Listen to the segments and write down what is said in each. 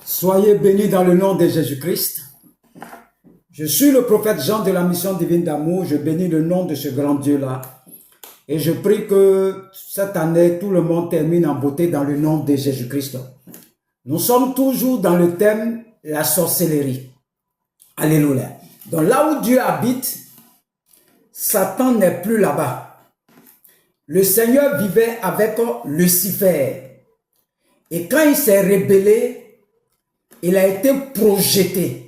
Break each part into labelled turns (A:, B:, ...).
A: Soyez bénis dans le nom de Jésus-Christ. Je suis le prophète Jean de la mission divine d'amour. Je bénis le nom de ce grand Dieu-là. Et je prie que cette année, tout le monde termine en beauté dans le nom de Jésus-Christ. Nous sommes toujours dans le thème la sorcellerie. Alléluia. Donc là où Dieu habite, Satan n'est plus là-bas. Le Seigneur vivait avec Lucifer. Et quand il s'est rébellé, il a été projeté.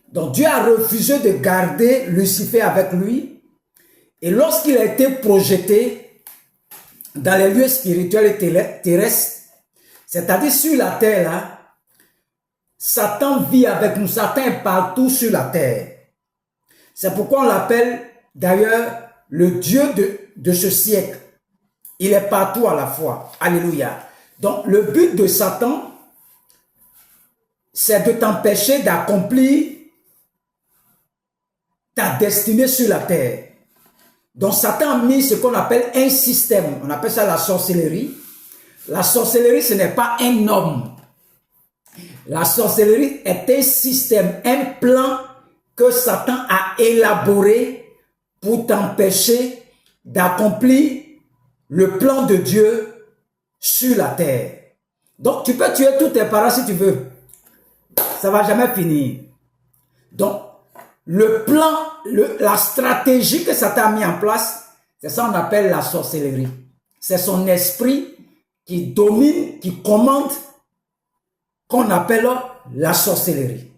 A: Donc Dieu a refusé de garder Lucifer avec lui. Et lorsqu'il a été projeté dans les lieux spirituels et terrestres, c'est-à-dire sur la terre, là, Satan vit avec nous. Satan est partout sur la terre. C'est pourquoi on l'appelle d'ailleurs le Dieu de ce siècle. Il est partout à la fois. Alléluia. Donc le but de Satan, c'est de t'empêcher d'accomplir ta destinée sur la terre. Donc Satan a mis ce qu'on appelle un système. On appelle ça la sorcellerie. La sorcellerie, ce n'est pas un homme. La sorcellerie est un système, un plan que Satan a élaboré pour t'empêcher d'accomplir le plan de Dieu sur la terre. Donc tu peux tuer tous tes parents si tu veux. Ça ne va jamais finir. Donc, le plan, la stratégie que Satan a mis en place, c'est ça qu'on appelle la sorcellerie. C'est son esprit qui domine, qui commande, qu'on appelle la sorcellerie.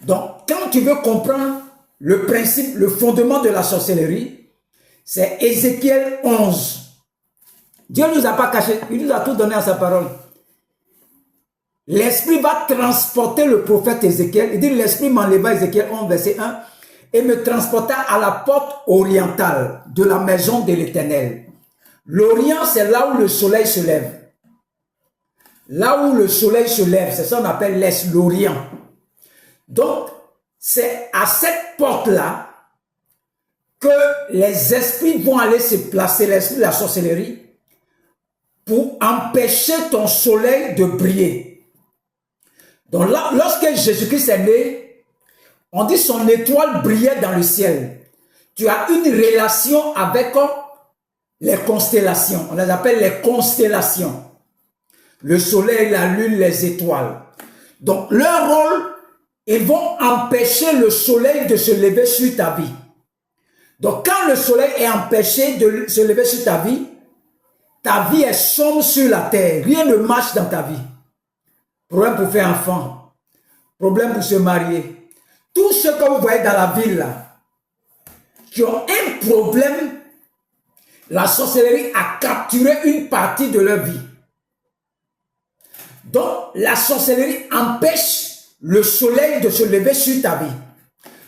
A: Donc, quand tu veux comprendre le principe, le fondement de la sorcellerie, c'est Ézéchiel 11. Dieu ne nous a pas caché, il nous a tout donné à sa parole. L'Esprit va transporter le prophète Ézéchiel. Il dit, l'Esprit m'enleva, Ézéchiel 11, verset 1, et me transporta à la porte orientale de la maison de l'Éternel. L'Orient, c'est là où le soleil se lève. Là où le soleil se lève, c'est ça qu'on appelle l'Est, l'Orient. Donc, c'est à cette porte-là que les esprits vont aller se placer, l'esprit de la sorcellerie, pour empêcher ton soleil de briller. Donc là, lorsque Jésus-Christ est né, on dit son étoile brillait dans le ciel. Tu as une relation avec les constellations. On les appelle les constellations. Le soleil, la lune, les étoiles. Donc leur rôle, ils vont empêcher le soleil de se lever sur ta vie. Donc quand le soleil est empêché de se lever sur ta vie est sombre sur la terre. Rien ne marche dans ta vie. Problème pour faire enfant, problème pour se marier. Tous ceux que vous voyez dans la ville là, qui ont un problème, la sorcellerie a capturé une partie de leur vie. Donc la sorcellerie empêche le soleil de se lever sur ta vie.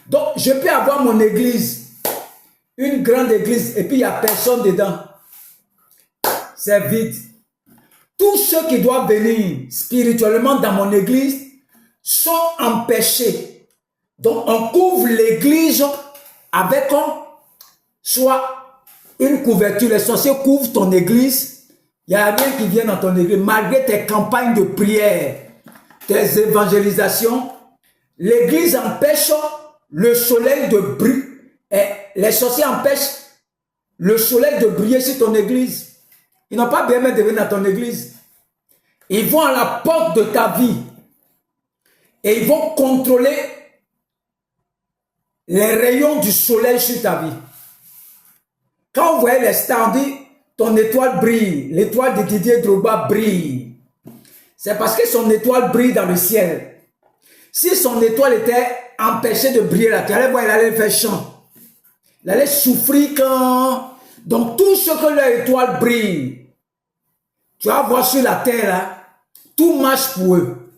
A: Donc je peux avoir mon église, une grande église, et puis il n'y a personne dedans. C'est vide. Tous ceux qui doivent venir spirituellement dans mon église sont empêchés. Donc, on couvre l'église avec soit une couverture. Les sorciers couvrent ton église. Il n'y a rien qui vient dans ton église. Malgré tes campagnes de prière, tes évangélisations, l'église empêche le soleil de briller. Les sorciers empêchent le soleil de briller sur ton église. Ils n'ont pas besoin de venir dans ton église. Ils vont à la porte de ta vie et ils vont contrôler les rayons du soleil sur ta vie. Quand vous voyez les stars, on dit ton étoile brille, l'étoile de Didier Drogba brille. C'est parce que son étoile brille dans le ciel. Si son étoile était empêchée de briller là, tu allais voir, il allait faire chant. Il allait souffrir quand... Donc tout ce que leur étoile brille, tu vas voir sur la terre là, tout marche pour eux.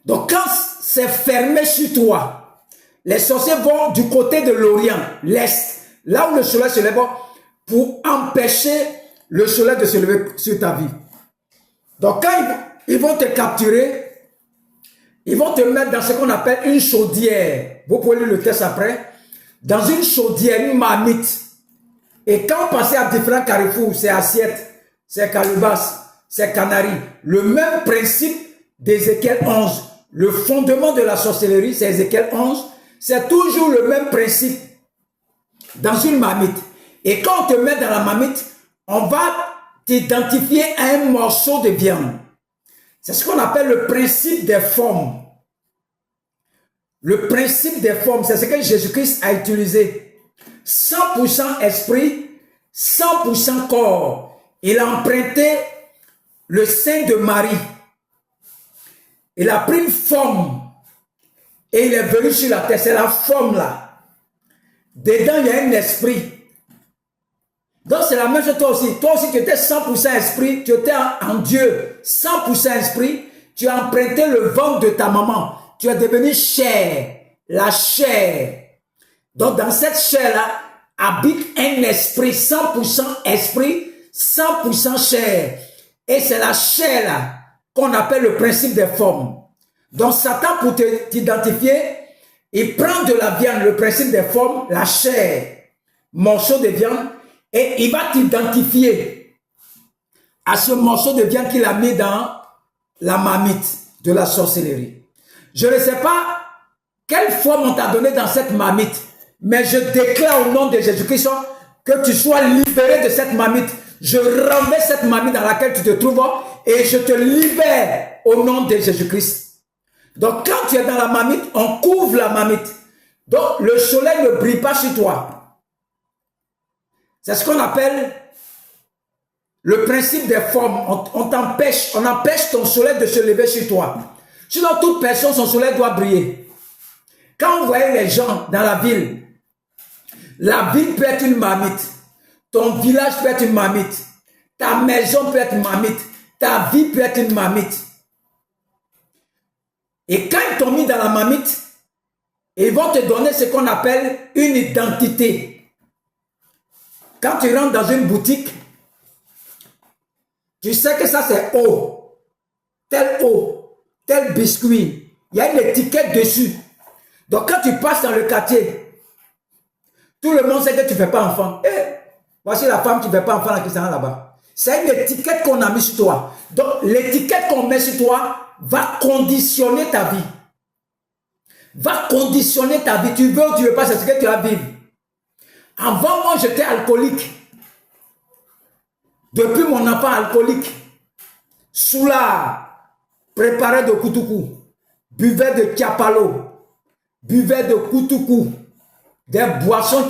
A: Donc quand c'est fermé sur toi, les sorciers vont du côté de l'Orient, l'Est, là où le soleil se lève, pour empêcher le soleil de se lever sur ta vie. Donc quand ils vont te capturer, ils vont te mettre dans ce qu'on appelle une chaudière. Vous pouvez lire le texte après. Dans une chaudière, une marmite. Et quand vous passez à différents carrefours, c'est assiette, c'est calebasse, c'est canari. Le même principe d'Ézéchiel 11, le fondement de la sorcellerie, c'est Ézéchiel 11, c'est toujours le même principe dans une marmite. Et quand on te met dans la marmite, on va t'identifier à un morceau de viande. C'est ce qu'on appelle le principe des formes. Le principe des formes, c'est ce que Jésus-Christ a utilisé. 100% esprit, 100% corps. Il a emprunté le sein de Marie. Il a pris une forme et il est venu sur la terre. C'est la forme là. Dedans, il y a un esprit. Donc, c'est la même chose toi aussi. Toi aussi, tu étais 100% esprit, tu étais en Dieu, 100% esprit. Tu as emprunté le ventre de ta maman. Tu es devenu chair, la chair. Donc, dans cette chair-là, habite un esprit, 100% esprit, 100% chair. Et c'est la chair-là qu'on appelle le principe des formes. Donc, Satan, pour t'identifier, il prend de la viande, le principe des formes, la chair, morceau de viande, et il va t'identifier à ce morceau de viande qu'il a mis dans la marmite de la sorcellerie. Je ne sais pas quelle forme on t'a donné dans cette marmite, mais je déclare au nom de Jésus-Christ que tu sois libéré de cette marmite. Je renverse cette marmite dans laquelle tu te trouves et je te libère au nom de Jésus-Christ. Donc quand tu es dans la marmite, on couvre la marmite. Donc le soleil ne brille pas sur toi. C'est ce qu'on appelle le principe des formes. On empêche ton soleil de se lever sur toi. Sinon, toute personne, son soleil doit briller. Quand vous voyez les gens dans la ville peut être une marmite. Ton village peut être une marmite. Ta maison peut être une marmite. Ta vie peut être une marmite. Et quand ils t'ont mis dans la marmite, ils vont te donner ce qu'on appelle une identité. Quand tu rentres dans une boutique, tu sais que ça c'est eau, tel biscuit. Il y a une étiquette dessus. Donc quand tu passes dans le quartier, tout le monde sait que tu ne fais pas enfant. Voici la femme qui ne fait pas enfant qui s'en va là-bas. C'est une étiquette qu'on a mise sur toi. Donc l'étiquette qu'on met sur toi va conditionner ta vie. Va conditionner ta vie. Tu veux ou tu ne veux pas, c'est ce que tu vas vivre. Avant, moi, j'étais alcoolique. Depuis mon enfant alcoolique, soulard, préparé de koutoukou, buvait de tiapalo, buvait de koutoukou, des boissons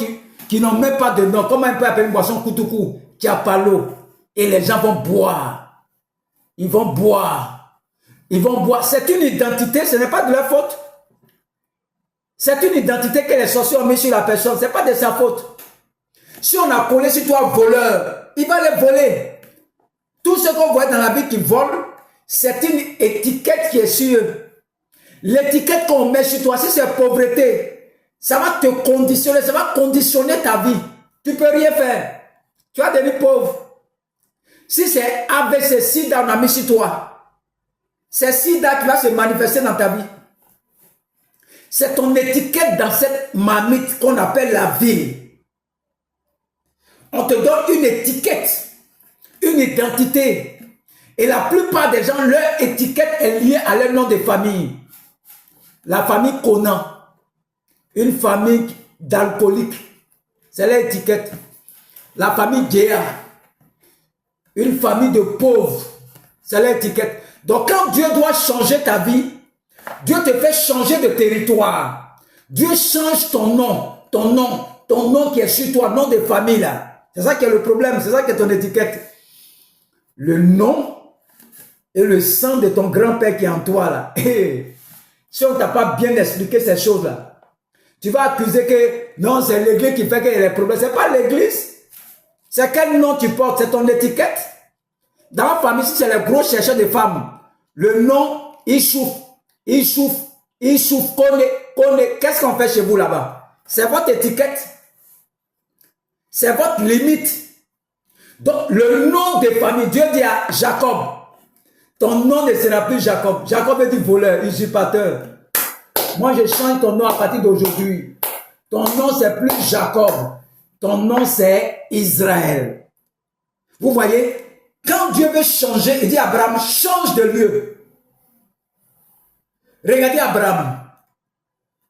A: qui n'ont même pas de nom. Comment on peut appeler une boisson koutoukou, tiapalo? Et les gens vont boire. Ils vont boire. Ils vont boire. C'est une identité, ce n'est pas de leur faute. C'est une identité que les sorciers ont mis sur la personne. Ce n'est pas de sa faute. Si on a collé sur toi voleur, il va les voler. Tout ce qu'on voit dans la vie qui vole, c'est une étiquette qui est sur eux. L'étiquette qu'on met sur toi, si c'est pauvreté, ça va te conditionner, ça va conditionner ta vie. Tu ne peux rien faire. Tu vas devenir pauvre. Si c'est AVC, SIDA, on a mis sur toi, c'est SIDA qui va se manifester dans ta vie. C'est ton étiquette dans cette marmite qu'on appelle la vie. On te donne une étiquette, une identité. Et la plupart des gens, leur étiquette est liée à leur nom de famille. La famille Conan, une famille d'alcooliques, c'est leur étiquette. La famille Géa, une famille de pauvres, c'est leur étiquette. Donc quand Dieu doit changer ta vie, Dieu te fait changer de territoire. Dieu change ton nom qui est sur toi, nom de famille là. C'est ça qui est le problème, c'est ça qui est ton étiquette. Le nom et le sang de ton grand-père qui est en toi là. Et si on ne t'a pas bien expliqué ces choses-là, tu vas accuser que non, c'est l'église qui fait qu'il y a des problèmes. Ce n'est pas l'église. C'est quel nom tu portes, c'est ton étiquette. Dans la famille, si c'est les gros chercheurs de femmes, le nom, il souffre. Qu'est-ce qu'on fait chez vous là-bas? C'est votre étiquette. C'est votre limite. Donc, le nom de famille, Dieu dit à Jacob, ton nom ne sera plus Jacob. Jacob est du voleur, usurpateur. Moi, je change ton nom à partir d'aujourd'hui. Ton nom, c'est plus Jacob. Ton nom, c'est Israël. Vous voyez, quand Dieu veut changer, il dit à Abraham, change de lieu. Regardez Abraham.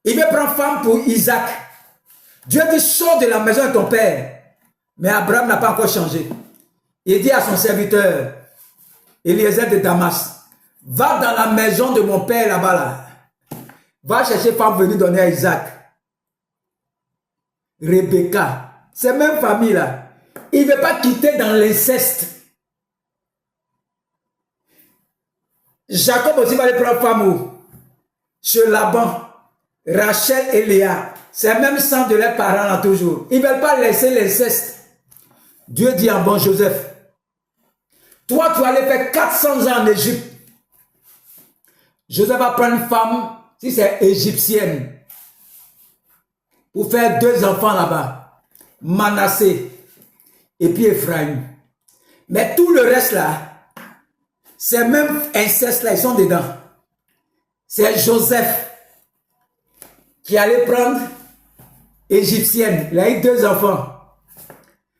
A: Il veut prendre femme pour Isaac. Dieu dit, sors de la maison de ton père. Mais Abraham n'a pas encore changé. Il dit à son serviteur, Eliezer de Damas, va dans la maison de mon père là-bas. Là. Va chercher femme venue donner à Isaac. Rebecca, c'est même famille là. Il ne veut pas quitter dans l'inceste. Jacob aussi va aller prendre femme où? Chez Laban, Rachel et Léa. C'est même sang de leurs parents là toujours. Ils ne veulent pas laisser l'inceste. Dieu dit en bon Joseph, toi tu vas aller faire 400 ans en Égypte. Joseph va prendre une femme, si c'est égyptienne, pour faire 2 enfants là-bas. Manassé et puis Ephraim. Mais tout le reste là, c'est même inceste là, ils sont dedans. C'est Joseph qui allait prendre égyptienne. Il a eu 2 enfants.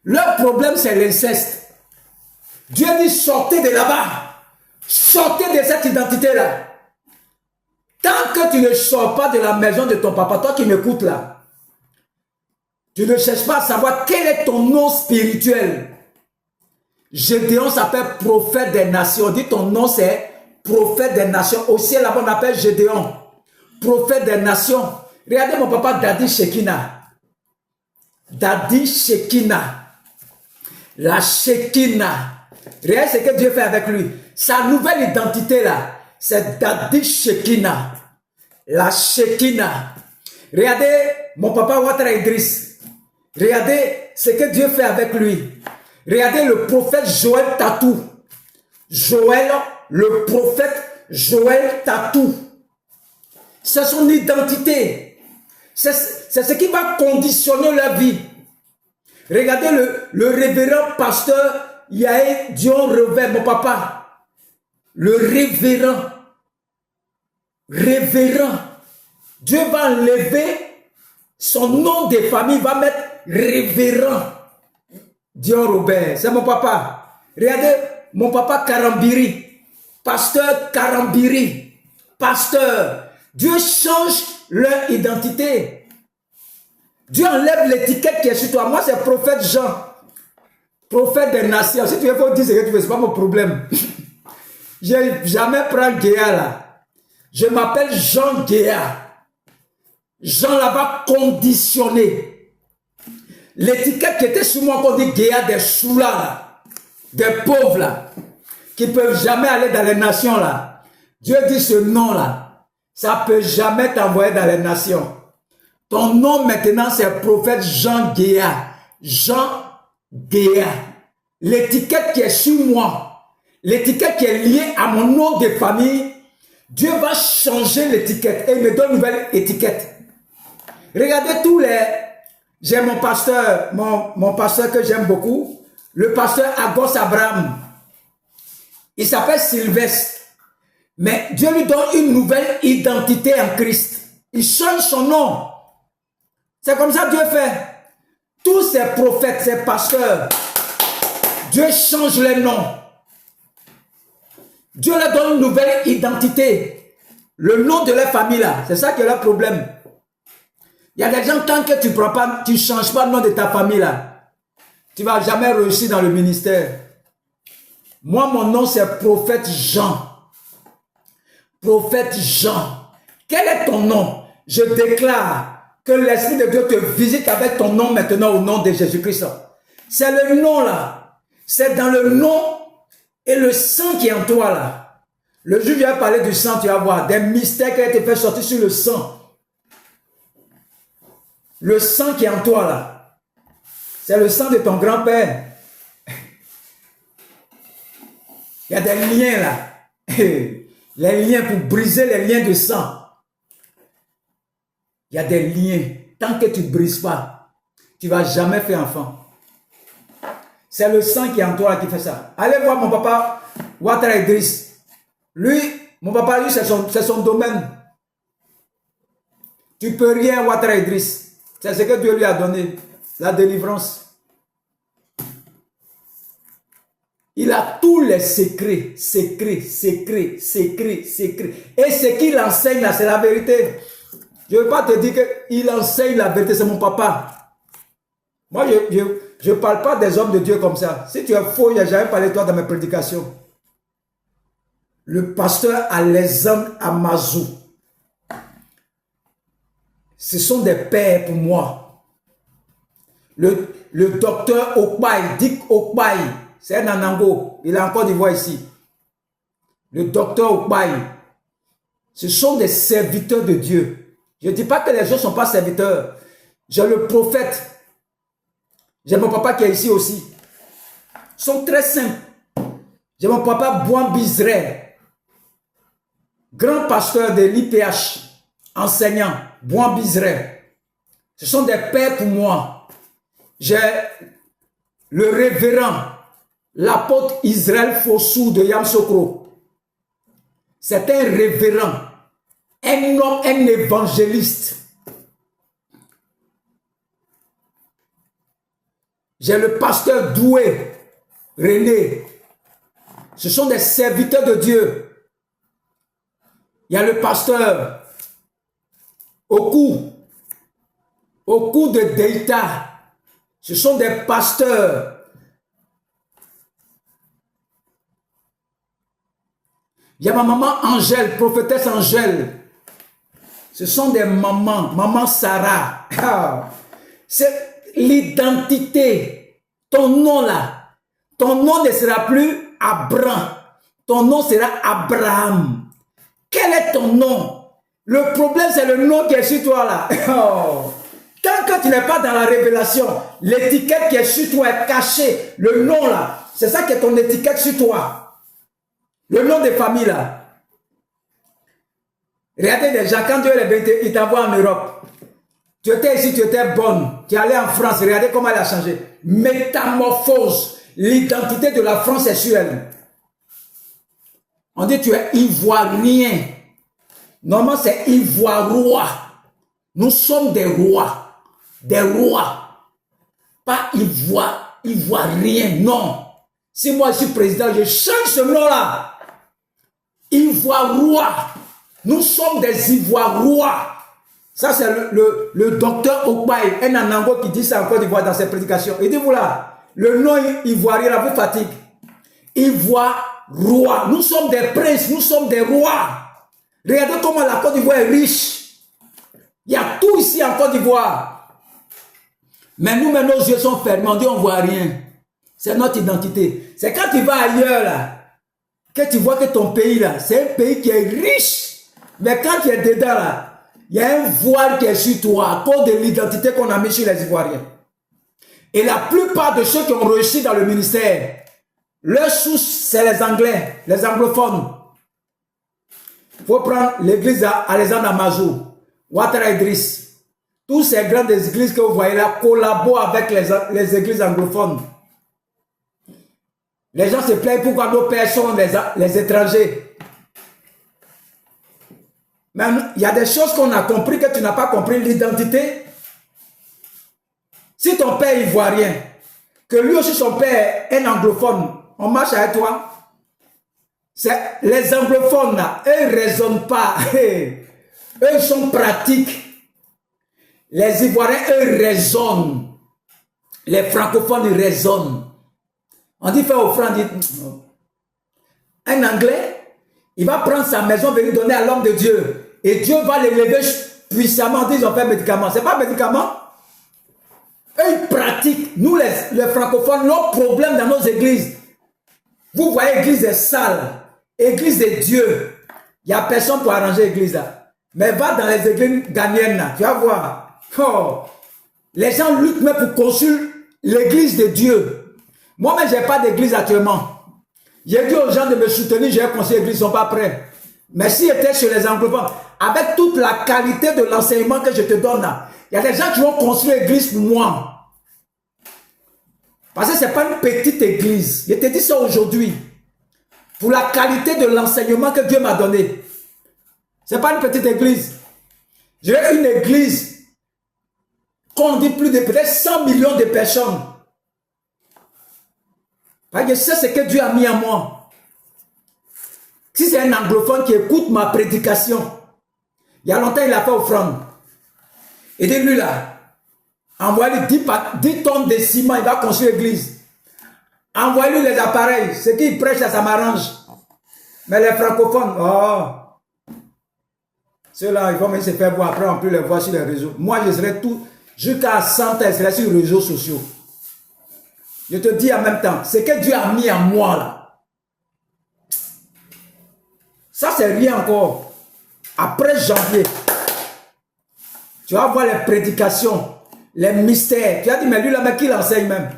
A: Leur problème, c'est l'inceste. Dieu dit, sortez de là-bas. Sortez de cette identité-là. Tant que tu ne sors pas de la maison de ton papa, toi qui m'écoutes là, tu ne cherches pas à savoir quel est ton nom spirituel. Gédéon s'appelle prophète des nations. Dis ton nom, c'est prophète des nations. Au ciel, là-bas, on appelle Gédéon. Prophète des nations. Regardez mon papa Dadi Shekina. Dadi Shekina. La Shekinah. Regardez ce que Dieu fait avec lui. Sa nouvelle identité là, c'est Dadi Shekinah. La Shekinah. Regardez mon papa Ouattara Idriss. Regardez ce que Dieu fait avec lui. Regardez le prophète Joël Tatou. Joël, le prophète Joël Tatou. C'est son identité. C'est ce qui va conditionner leur vie. Regardez le révérend pasteur Yaé Dion Revers, mon papa. Le révérend. Révérend. Dieu va enlever son nom de famille, va mettre révérend. Dion Robert, c'est mon papa. Regardez mon papa Karambiri. Pasteur Karambiri. Pasteur. Dieu change leur identité. Dieu enlève l'étiquette qui est sur toi. Moi, c'est prophète Jean. Prophète des nations. Si tu veux dire ce que tu veux, ce n'est pas mon problème. Je n'ai jamais pris Guéa là. Je m'appelle Jean Guéa. Jean là va conditionner. L'étiquette qui était sur moi, qu'on dit Guéa, des choulats là, des pauvres là, qui ne peuvent jamais aller dans les nations là. Dieu dit ce nom là, ça ne peut jamais t'envoyer dans les nations. Ton nom maintenant, c'est prophète Jean Guéa. Jean Guéa. L'étiquette qui est sur moi, l'étiquette qui est liée à mon nom de famille, Dieu va changer l'étiquette et il me donne une nouvelle étiquette. Regardez tous les... J'ai mon pasteur que j'aime beaucoup, le pasteur Agos Abraham. Il s'appelle Sylvestre. Mais Dieu lui donne une nouvelle identité en Christ. Il change son nom. C'est comme ça que Dieu fait. Tous ces prophètes, ces pasteurs, Dieu change les noms. Dieu leur donne une nouvelle identité. Le nom de leur famille là, c'est ça qui est le problème. Il y a des gens, tant que tu prends pas, tu ne changes pas le nom de ta famille là, tu ne vas jamais réussir dans le ministère. Moi, mon nom c'est prophète Jean. Prophète Jean. Quel est ton nom? Je déclare que l'Esprit de Dieu te visite avec ton nom maintenant au nom de Jésus-Christ. C'est le nom là. C'est dans le nom et le sang qui est en toi là. Le jour où je vais parler du sang, tu vas voir des mystères qui ont été fait sortir sur le sang. Le sang qui est en toi là. C'est le sang de ton grand-père. Il y a des liens là. Les liens pour briser les liens de sang. Il y a des liens. Tant que tu ne brises pas, tu ne vas jamais faire enfant. C'est le sang qui est en toi qui fait ça. Allez voir mon papa Ouattara Idriss. Lui, mon papa, lui, c'est son domaine. Tu ne peux rien, Ouattara Idriss. C'est ce que Dieu lui a donné. La délivrance. Il a tous les secrets, secrets, secrets, secrets, secrets. Et ce qu'il enseigne là, c'est la vérité. Je ne veux pas te dire qu'il enseigne la vérité, c'est mon papa. Moi, je ne parle pas des hommes de Dieu comme ça. Si tu es faux, il n'y a jamais parlé de toi dans mes prédications. Le pasteur Alexandre Amazou. Ce sont des pères pour moi. Le docteur Okpaï, Dick Okpaï, c'est un Anango, il est en Côte d'Ivoire ici. Le docteur Okpaï, ce sont des serviteurs de Dieu. Je ne dis pas que les gens ne sont pas serviteurs. J'ai le prophète. J'ai mon papa qui est ici aussi. Ils sont très simples. J'ai mon papa Bouan Bizret, grand pasteur de l'IPH, enseignant, Bouan Bizret. Ce sont des pères pour moi. J'ai le révérend, l'apôtre Israël Fossou de Yamsokro. C'est un révérend, un homme, un évangéliste. J'ai le pasteur Doué, René. Ce sont des serviteurs de Dieu. Il y a le pasteur Oku de Deïta. Ce sont des pasteurs. Il y a ma maman Angèle, prophétesse Angèle. Ce sont des mamans, maman Sarah. C'est l'identité. Ton nom là, ton nom ne sera plus Abraham. Ton nom sera Abraham. Quel est ton nom? Le problème, c'est le nom qui est sur toi là. Tant que tu n'es pas dans la révélation, l'étiquette qui est sur toi est cachée. Le nom là, c'est ça qui est ton étiquette sur toi. Le nom de famille là. Regardez déjà, quand Dieu est béni, il t'envoie en Europe. Tu étais ici, tu étais bonne. Tu es allé en France, regardez comment elle a changé. Métamorphose. L'identité de la France est sur elle. On dit tu es ivoirien. Normalement c'est ivoirois. Nous sommes des rois. Des rois. Pas ivoirien, non. Si moi je suis président, je change ce nom-là. Ivoirois. Nous sommes des ivoirois. Ça, c'est le docteur Okpaï, un Anango qui dit ça en Côte d'Ivoire dans ses prédications. Il dit, voilà, le nom ivoirien là vous fatigue. Ivoirois. Nous sommes des princes, nous sommes des rois. Regardez comment la Côte d'Ivoire est riche. Il y a tout ici en Côte d'Ivoire. Mais nous, nos yeux sont fermés, on dit on ne voit rien. C'est notre identité. C'est quand tu vas ailleurs là, que tu vois que ton pays là, c'est un pays qui est riche. Mais quand tu es dedans là, il y a un voile qui est sur toi à cause de l'identité qu'on a mis sur les Ivoiriens. Et la plupart de ceux qui ont réussi dans le ministère, leur source, c'est les Anglais, les anglophones. Il faut prendre l'église Alexandre Amazou, Ouattara Idriss. Tous ces grandes églises que vous voyez là collaborent avec les églises anglophones. Les gens se plaignent pourquoi nos pères sont les étrangers. Mais il y a des choses qu'on a compris que tu n'as pas compris. L'identité. Si ton père est ivoirien, que lui aussi son père est un anglophone, on marche avec toi. Les anglophones là, eux ne raisonnent pas. Eux ils sont pratiques. Les Ivoiriens, eux raisonnent. Les francophones ils raisonnent. On dit faire offrande. Un Anglais, il va prendre sa maison, venir donner à l'homme de Dieu. Et Dieu va l'élever puissamment. On dit ils ont fait un médicament. Ce n'est pas un médicament. Eux, ils pratiquent. Nous, les francophones, nos problèmes dans nos églises. Vous voyez, l'église est sale. Église de Dieu. Il n'y a personne pour arranger l'église là. Mais va dans les églises ghanéennes là. Tu vas voir. Oh. Les gens luttent même pour construire l'église de Dieu. Moi-même, je n'ai pas d'église actuellement. J'ai dit aux gens de me soutenir, j'ai construit l'église, ils ne sont pas prêts. Mais s'ils étaient chez les anglophones, avec toute la qualité de l'enseignement que je te donne là, il y a des gens qui vont construire l'église pour moi. Parce que ce n'est pas une petite église. Je te dis ça aujourd'hui. Pour la qualité de l'enseignement que Dieu m'a donné. Ce n'est pas une petite église. J'ai une église qu'on dit plus de peut-être 100 millions de personnes. Parce que je sais ce que Dieu a mis en moi. Si c'est un anglophone qui écoute ma prédication, il y a longtemps, il a fait offrande. Et dit, lui là, envoyez-lui 10 tonnes de ciment, il va construire l'église. Envoyez-lui les appareils. Ce qu'il prêche, ça m'arrange. Mais les francophones, oh, ceux-là, ils vont même se faire voir. Après, on peut les voir sur les réseaux. Moi, je serai tout, jusqu'à 100 ans, je serai sur les réseaux sociaux. Je te dis en même temps, ce que Dieu a mis en moi là, ça c'est rien encore. Après janvier, tu vas voir les prédications, les mystères. Tu as dit, mais lui là, mais qui l'enseigne même?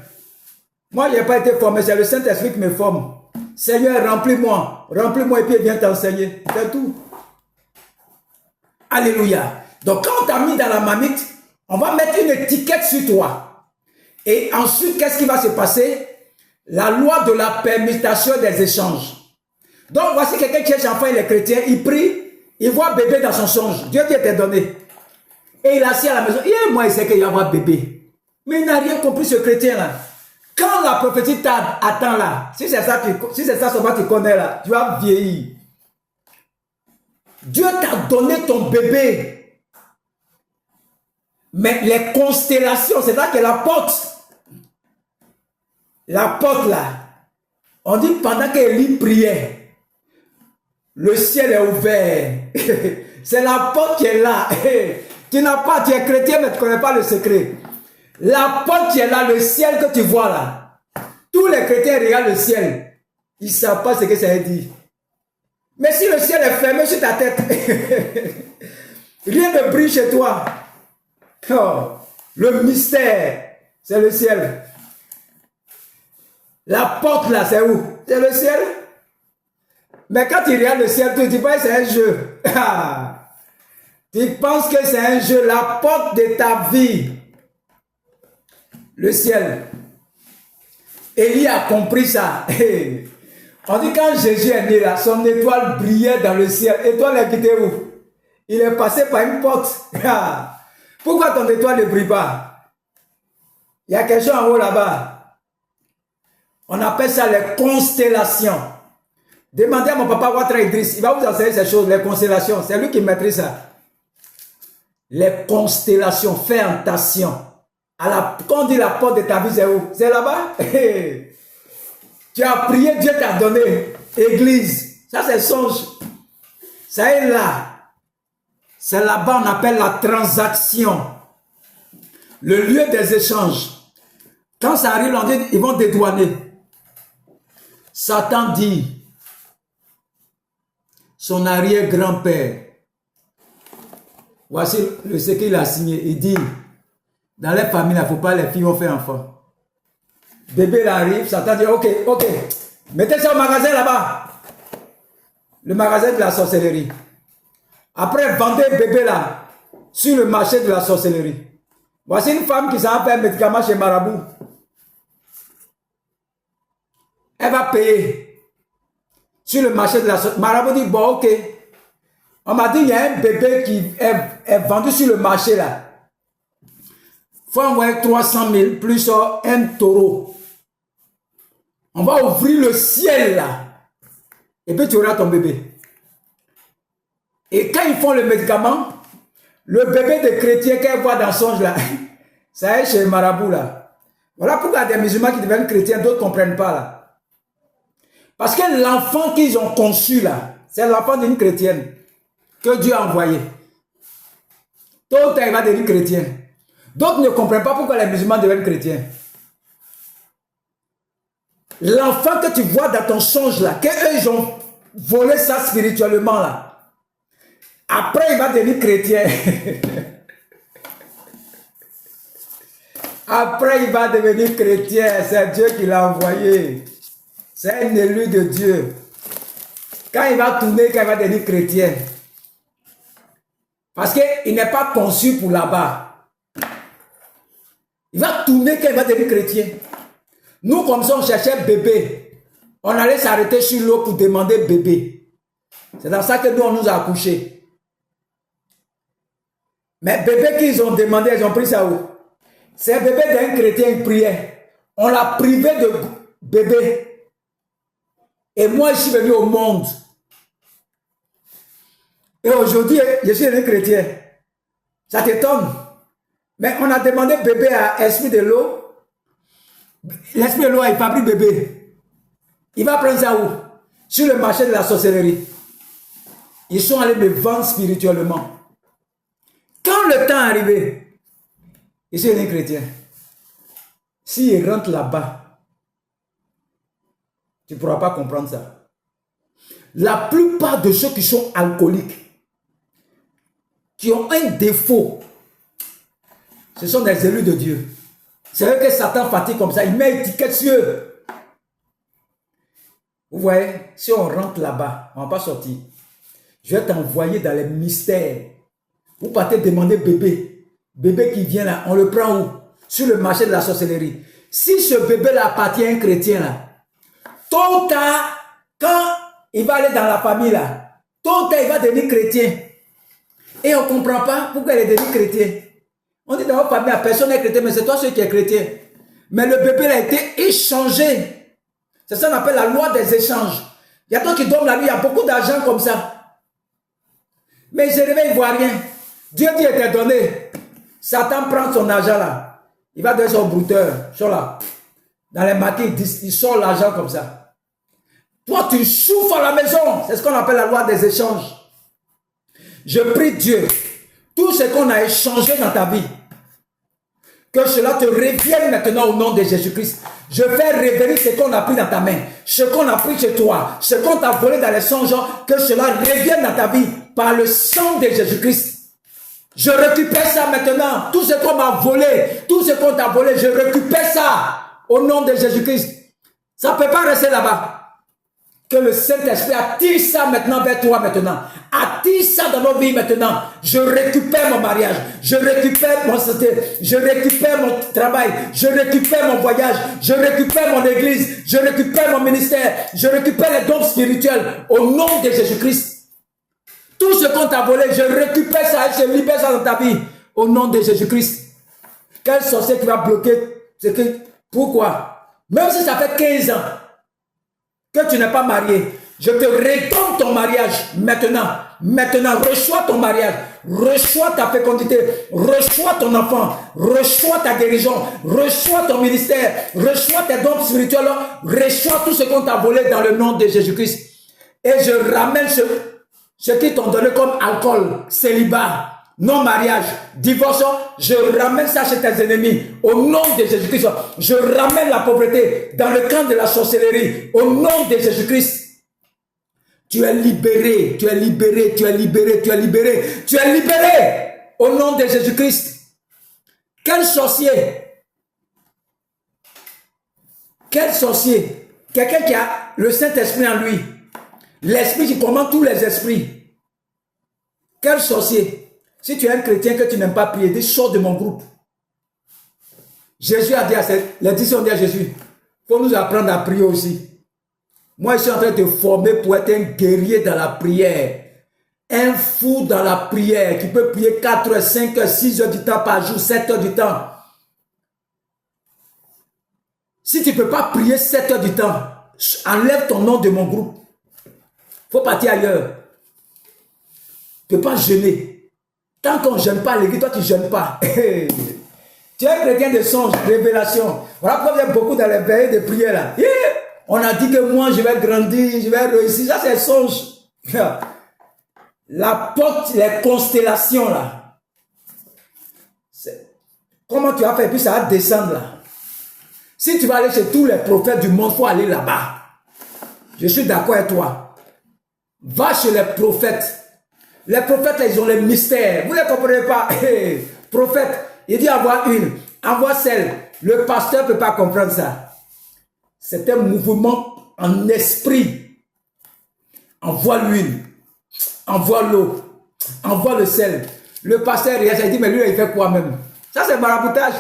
A: Moi, je n'ai pas été formé, c'est le Saint-Esprit qui me forme. Seigneur, remplis-moi et puis viens t'enseigner. C'est tout. Alléluia. Donc, quand on t'a mis dans la marmite, on va mettre une étiquette sur toi. Et ensuite, qu'est-ce qui va se passer? La loi de la permutation des échanges. Donc, voici quelqu'un qui est enfant, il est chrétien, il prie, il voit bébé dans son songe. Dieu t'a donné. Et il est assis à la maison. Et moi, il sait qu'il va avoir bébé. Mais il n'a rien compris, ce chrétien-là. Quand la prophétie t'attend là, si c'est ça seulement tu connais là, tu vas vieillir. Dieu t'a donné ton bébé. Mais les constellations, c'est là que la porte là, on dit pendant qu'Élie priait, le ciel est ouvert. C'est la porte qui est là. Tu es chrétien mais tu ne connais pas le secret. La porte qui est là, le ciel que tu vois là, tous les chrétiens regardent le ciel. Ils ne savent pas ce que ça veut dire. Mais si le ciel est fermé sur ta tête, rien ne brille chez toi. Oh, le mystère, c'est le ciel. La porte là, c'est où? C'est le ciel. Mais quand tu regardes le ciel, tu dis pas que c'est un jeu. Tu penses que c'est un jeu. La porte de ta vie, le ciel. Élie a compris ça. On dit quand Jésus est né là, son étoile brillait dans le ciel. Étoile est quittée où? Il est passé par une porte. Pourquoi ton étoile ne brille pas? Il y a quelque chose en haut là-bas. On appelle ça les constellations. Demandez à mon papa Ouattara Idriss, il va vous enseigner ces choses, les constellations. C'est lui qui maîtrise ça. Les constellations, fais attention. Quand on dit la porte de ta vie, c'est où? C'est là-bas. Tu as prié, Dieu t'a donné. Église. Ça, c'est songe. Ça est là. C'est là-bas on appelle la transaction. Le lieu des échanges. Quand ça arrive, on dit, ils vont dédouaner. Satan dit, son arrière-grand-père, voici ce qu'il a signé. Il dit, dans les familles, il ne faut pas les filles vont faire enfant. Bébé arrive, Satan dit, ok, mettez ça au magasin là-bas. Le magasin de la sorcellerie. Après, vendez bébé là, sur le marché de la sorcellerie. Voici une femme qui s'en fait un médicament chez Marabout. Elle va payer sur le marché de la sorcellerie. Marabout dit, bon, ok. On m'a dit, il y a un bébé qui est vendu sur le marché là. Il faut envoyer 300 000 plus un taureau. On va ouvrir le ciel là. Et puis tu auras ton bébé. Et quand ils font le médicament, le bébé de chrétien qu'elle voit dans son songe là, ça est chez le marabout là. Voilà pourquoi il y a des musulmans qui deviennent chrétiens, d'autres ne comprennent pas là. Parce que l'enfant qu'ils ont conçu là, c'est l'enfant d'une chrétienne que Dieu a envoyé. Tôt ou tard, il va devenir chrétien. D'autres ne comprennent pas pourquoi les musulmans deviennent chrétiens. L'enfant que tu vois dans ton songe là, qu'eux ils ont volé ça spirituellement là. Après il va devenir chrétien. Après il va devenir chrétien. C'est Dieu qui l'a envoyé. C'est un élu de Dieu. Quand il va tourner, quand il va devenir chrétien. Parce qu'il n'est pas conçu pour là-bas. Il va tourner quand il va devenir chrétien. Nous, comme ça, on cherchait bébé. On allait s'arrêter sur l'eau pour demander bébé. C'est dans ça que nous, on nous a accouchés. Mais bébé qu'ils ont demandé, ils ont pris ça où? C'est bébé d'un chrétien qui priait. On l'a privé de bébé. Et moi, je suis venu au monde. Et aujourd'hui, je suis un chrétien. Ça t'étonne? Mais on a demandé bébé à Esprit de l'eau. L'Esprit de l'eau, il fabrique bébé. Il va prendre ça où? Sur le marché de la sorcellerie. Ils sont allés me vendre spirituellement. Quand le temps est arrivé, je suis un chrétien. S'il rentre là-bas, tu ne pourras pas comprendre ça. La plupart de ceux qui sont alcooliques, qui ont un défaut, ce sont des élus de Dieu. C'est vrai que Satan fatigue comme ça, il met étiquette sur eux. Vous voyez, si on rentre là-bas, on ne va pas sortir. Je vais t'envoyer dans les mystères. Vous partez demander bébé. Bébé qui vient là, on le prend où? Sur le marché de la sorcellerie. Si ce bébé-là appartient à un chrétien là, tôt ou tard, quand il va aller dans la famille là, tôt ou tard il va devenir chrétien. Et on ne comprend pas pourquoi il est devenu chrétien. On dit dans votre famille, personne n'est chrétien, mais c'est toi celui qui est chrétien. Mais le bébé a été échangé. C'est ça qu'on appelle la loi des échanges. Il y a toi qui dorment la nuit, il y a beaucoup d'argent comme ça. Mais il se réveille, il ne voit rien. Dieu dit, il t'a donné. Satan prend son argent là. Il va donner son brouteur. Là. Dans les maquis, il sort l'argent comme ça. Toi, tu souffres à la maison. C'est ce qu'on appelle la loi des échanges. Je prie Dieu, tout ce qu'on a échangé dans ta vie, que cela te revienne maintenant au nom de Jésus-Christ. Je fais révéler ce qu'on a pris dans ta main, ce qu'on a pris chez toi, ce qu'on t'a volé dans les songes, que cela revienne dans ta vie par le sang de Jésus-Christ. Je récupère ça maintenant. Tout ce qu'on m'a volé, tout ce qu'on t'a volé, je récupère ça au nom de Jésus-Christ. Ça ne peut pas rester là-bas. Que le Saint-Esprit attire ça maintenant vers toi maintenant. Attire ça dans nos vies maintenant. Je récupère mon mariage. Je récupère mon santé. Je récupère mon travail. Je récupère mon voyage. Je récupère mon église. Je récupère mon ministère. Je récupère les dons spirituels au nom de Jésus-Christ. Tout ce qu'on t'a volé, je récupère ça et je libère ça dans ta vie au nom de Jésus-Christ. Quel sorcier qui va bloquer ce que... Pourquoi? Même si ça fait 15 ans que tu n'es pas marié, je te redonne ton mariage maintenant. Maintenant, reçois ton mariage, reçois ta fécondité, reçois ton enfant, reçois ta guérison, reçois ton ministère, reçois tes dons spirituels, reçois tout ce qu'on t'a volé dans le nom de Jésus-Christ. Et je ramène ce qui t'ont donné comme alcool, célibat, non-mariage, divorce, je ramène ça chez tes ennemis au nom de Jésus-Christ. Je ramène la pauvreté dans le camp de la sorcellerie au nom de Jésus-Christ. Tu es libéré, tu es libéré, tu es libéré, tu es libéré, tu es libéré au nom de Jésus-Christ. Quel sorcier? Quel sorcier? Quelqu'un qui a le Saint-Esprit en lui. L'Esprit qui commande tous les esprits. Quel sorcier? Si tu es un chrétien que tu n'aimes pas prier, dis sors de mon groupe. Jésus a dit à les disciples ont dit à Jésus, il faut nous apprendre à prier aussi. Moi, je suis en train de te former pour être un guerrier dans la prière. Un fou dans la prière qui peut prier 4 heures, 5 heures, 6 heures du temps par jour, 7 heures du temps. Si tu ne peux pas prier 7 heures du temps, enlève ton nom de mon groupe. Il faut partir ailleurs. Tu ne peux pas jeûner. Tant qu'on ne jeûne pas à l'église, toi tu ne jeûnes pas. Tu es un chrétien de songe, révélation. Voilà pourquoi il y a beaucoup dans les veillées de prière là. On a dit que moi je vais grandir, je vais réussir. Ça c'est songe. La porte, les constellations là. Comment tu as fait? Puis ça va descendre là. Si tu vas aller chez tous les prophètes du monde, il faut aller là-bas. Je suis d'accord avec toi. Va chez les prophètes. Les prophètes, là, ils ont les mystères. Vous ne les comprenez pas. Prophète, il dit envoie une, envoie celle. Le pasteur ne peut pas comprendre ça. C'est un mouvement en esprit. Envoie l'huile, envoie l'eau, envoie le sel. Le pasteur, il dit, mais lui, il fait quoi même? Ça, c'est maraboutage.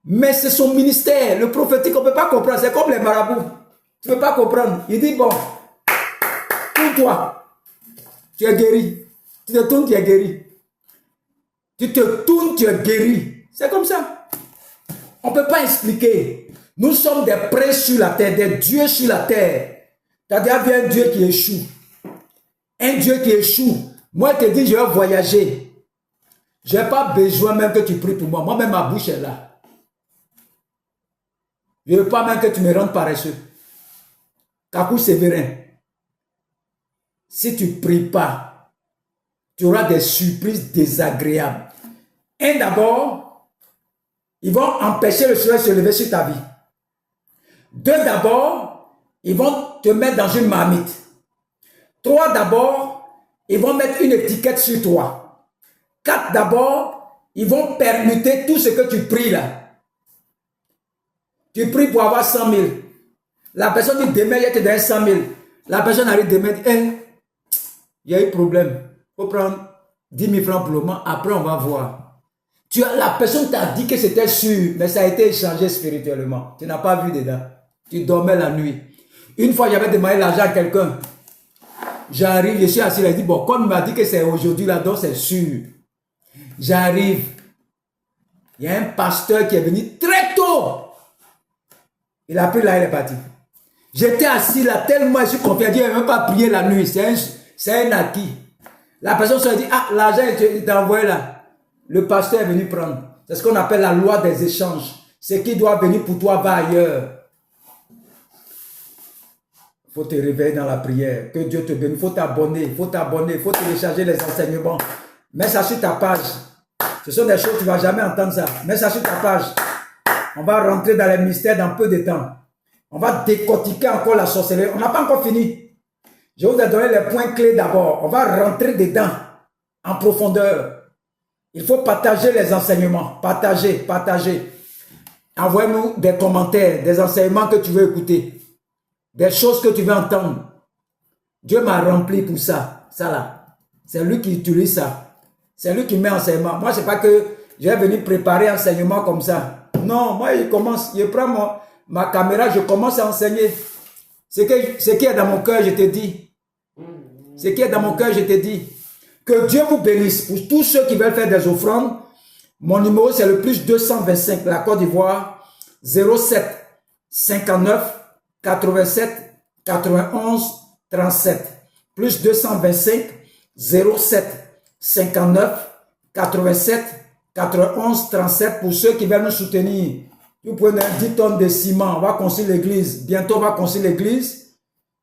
A: Mais c'est son ministère. Le prophétique, on ne peut pas comprendre. C'est comme les marabouts. Tu ne peux pas comprendre. Il dit, bon, tourne-toi. Tu es guéri. Tu te tournes, tu es guéri. Tu te tournes, tu es guéri. C'est comme ça. On ne peut pas expliquer. Nous sommes des princes sur la terre, des dieux sur la terre. Tu as déjà vu un Dieu qui échoue. Un Dieu qui échoue. Moi, je te dis, je vais voyager. Je n'ai pas besoin même que tu pries pour moi. Moi-même, ma bouche est là. Je ne veux pas même que tu me rendes paresseux. Kakou Sévérin, si tu ne pries pas, tu auras des surprises désagréables. Un, d'abord, ils vont empêcher le soleil de se lever sur ta vie. Deux, d'abord, ils vont te mettre dans une marmite. Trois, d'abord, ils vont mettre une étiquette sur toi. Quatre, d'abord, ils vont permuter tout ce que tu pries là. Tu pries pour avoir 100 000. La personne dit demain, il te donne 100 000. La personne arrive demain, dit, il y a eu problème. Il faut prendre 10 000 francs pour le moment. Après, on va voir. La personne t'a dit que c'était sûr, mais ça a été échangé spirituellement. Tu n'as pas vu dedans. Tu dormais la nuit. Une fois, j'avais demandé l'argent à quelqu'un. J'arrive, je suis assis, il a dit, bon, comme il m'a dit que c'est aujourd'hui là, donc c'est sûr. J'arrive. Il y a un pasteur qui est venu très tôt. Il a pris là, il est parti. J'étais assis là, tellement je suis confiant, il n'a même pas prié la nuit. C'est un acquis. La personne se dit, ah, l'argent est envoyé là. Le pasteur est venu prendre. C'est ce qu'on appelle la loi des échanges. Ce qui doit venir pour toi va ailleurs. Il faut te réveiller dans la prière. Que Dieu te bénisse. Il faut t'abonner. Il faut t'abonner. Il faut télécharger les enseignements. Mets ça sur ta page. Ce sont des choses que tu ne vas jamais entendre ça. Mets ça sur ta page. On va rentrer dans les mystères dans peu de temps. On va décortiquer encore la sorcellerie. On n'a pas encore fini. Je vous ai donné les points clés d'abord. On va rentrer dedans en profondeur. Il faut partager les enseignements. Partager, partager. Envoyez-nous des commentaires, des enseignements que tu veux écouter. Des choses que tu veux entendre. Dieu m'a rempli pour ça. Ça là. C'est lui qui utilise ça. C'est lui qui met enseignement. Moi, ce n'est pas que je vais venir préparer enseignement comme ça. Non, moi, je prends ma caméra, je commence à enseigner. Ce qui est dans mon cœur, je te dis. Ce qui est dans mon cœur, je te dis. Que Dieu vous bénisse. Pour tous ceux qui veulent faire des offrandes, mon numéro, c'est le plus 225, la Côte d'Ivoire, 07 59 87 91 37. Plus 225 07 59 87 91 37 pour ceux qui veulent nous soutenir. Vous prenez 10 tonnes de ciment, on va construire l'église. Bientôt, on va construire l'église.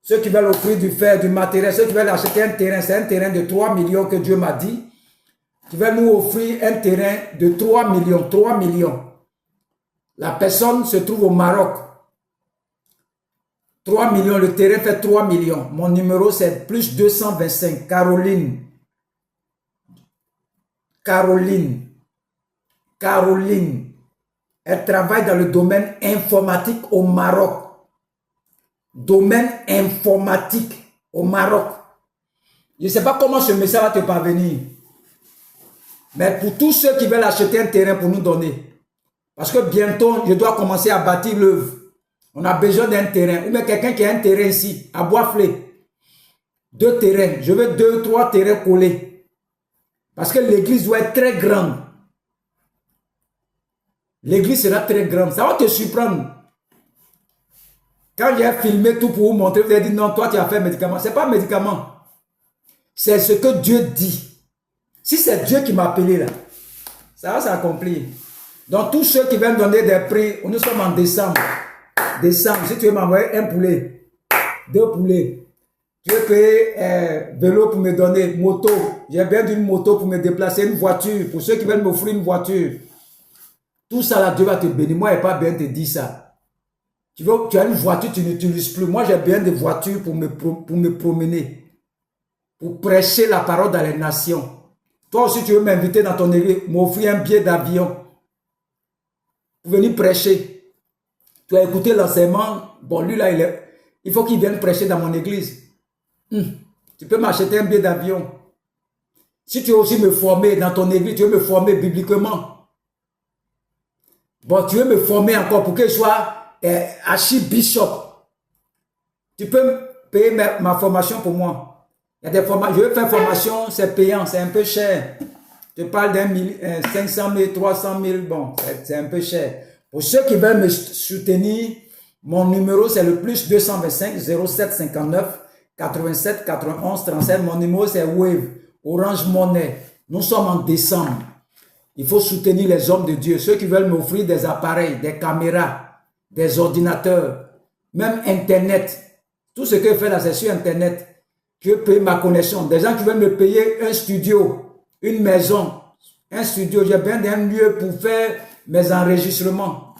A: Ceux qui veulent offrir du fer, du matériel, ceux qui veulent acheter un terrain, c'est un terrain de 3 millions que Dieu m'a dit. Qui veulent nous offrir un terrain de 3 millions, 3 millions. La personne se trouve au Maroc. 3 millions, le terrain fait 3 millions. Mon numéro, c'est plus 225, Caroline. Caroline. Elle travaille dans le domaine informatique au Maroc. Domaine informatique au Maroc. Je ne sais pas comment ce message va te parvenir. Mais pour tous ceux qui veulent acheter un terrain pour nous donner. Parce que bientôt, je dois commencer à bâtir l'œuvre. On a besoin d'un terrain. Ou bien quelqu'un qui a un terrain ici, à Boisflé. 2 terrains. Je veux 2, 3 terrains collés. Parce que l'église doit être très grande. L'église sera très grande. Ça va te surprendre. Quand j'ai filmé tout pour vous montrer, vous avez dit non, toi tu as fait médicament. Ce n'est pas un médicament. C'est ce que Dieu dit. Si c'est Dieu qui m'a appelé là, ça va s'accomplir. Donc tous ceux qui viennent donner des prix, nous sommes en décembre. Décembre, si tu veux m'envoyer un poulet, 2 poulets. Tu veux payer vélo pour me donner, moto. J'ai besoin d'une moto pour me déplacer, une voiture. Pour ceux qui veulent m'offrir une voiture. Tout ça là, Dieu va te bénir. Moi, je n'ai pas besoin de te dire ça. Tu as une voiture, tu n'utilises plus. Moi, j'ai besoin de voitures pour me promener. Pour prêcher la parole dans les nations. Toi aussi, tu veux m'inviter dans ton église, m'offrir un billet d'avion. Pour venir prêcher. Tu as écouté l'enseignement. Bon, lui là, il faut qu'il vienne prêcher dans mon église. Tu peux m'acheter un billet d'avion. Si tu veux aussi me former dans ton église, tu veux me former bibliquement. Bon, tu veux me former encore pour que je sois archibishop. Tu peux payer ma formation pour moi. Il y a des formations. Je veux faire formation, c'est payant, c'est un peu cher. Je parle d'un 500 000, 300 000, bon, c'est un peu cher. Pour ceux qui veulent me soutenir, Mon numéro, c'est le plus 225 07 59 87 91 37. Mon numéro, c'est Wave, Orange Money. Nous sommes en décembre. Il faut soutenir les hommes de Dieu. Ceux qui veulent m'offrir des appareils, des caméras, des ordinateurs, même Internet. Tout ce que je fais là, c'est sur Internet. Je paye ma connexion. Des gens qui veulent me payer un studio, une maison, un studio. J'ai besoin d'un lieu pour faire mes enregistrements.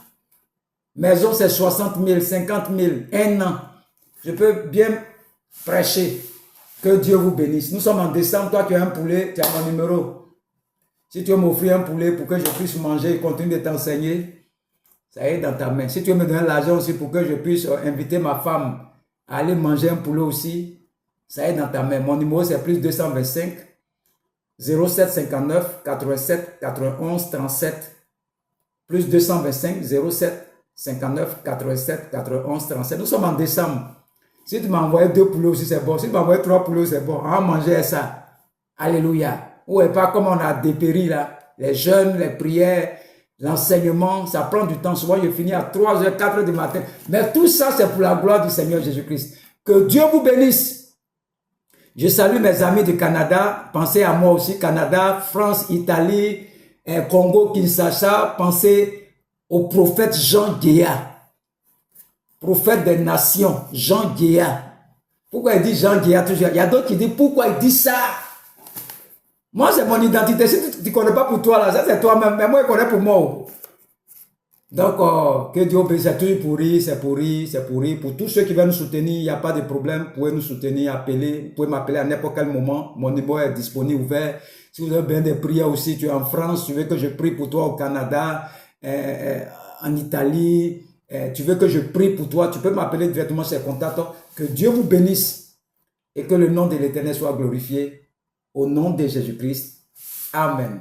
A: Maison, c'est 60 000, 50 000, un an. Je peux bien prêcher. Que Dieu vous bénisse. Nous sommes en décembre. Toi, tu as un poulet, tu as mon numéro. Si tu veux m'offrir un poulet pour que je puisse manger et continuer de t'enseigner, ça est dans ta main. Si tu veux me donner l'argent aussi pour que je puisse inviter ma femme à aller manger un poulet aussi, ça est dans ta main. Mon numéro, c'est plus 225 07 59 87 91 37. Plus 225 07 59 87 91 37. Nous sommes en décembre. Si tu m'as envoyé 2 poulets aussi, c'est bon. Si tu m'as envoyé 3 poulets, c'est bon. On va manger ça. Alléluia. Ou pas comme on a dépéri là. Les jeûnes, les prières, l'enseignement, ça prend du temps. Souvent, je finis à 3 h, 4 h du matin. Mais tout ça, c'est pour la gloire du Seigneur Jésus-Christ. Que Dieu vous bénisse. Je salue mes amis du Canada. Pensez à moi aussi. Canada, France, Italie, Congo, Kinshasa. Pensez au prophète Jean Guéa. Prophète des nations, Jean Guéa. Pourquoi il dit Jean Guéa toujours? Il y a d'autres qui disent pourquoi il dit ça. Moi, c'est mon identité. Si tu ne connais pas pour toi, là, ça c'est toi-même. Mais moi, je connais pour moi. Donc, que Dieu bénisse. C'est toujours pourri, c'est pourri, c'est pourri. Pour tous ceux qui veulent nous soutenir, il n'y a pas de problème. Vous pouvez nous soutenir, appeler. Vous pouvez m'appeler à n'importe quel moment. Mon numéro est disponible, ouvert. Si vous avez besoin de prières aussi, tu es en France, tu veux que je prie pour toi au Canada, en Italie. Tu veux que je prie pour toi, tu peux m'appeler directement sur les contacts. Que Dieu vous bénisse et que le nom de l'Éternel soit glorifié. Au nom de Jésus-Christ. Amen.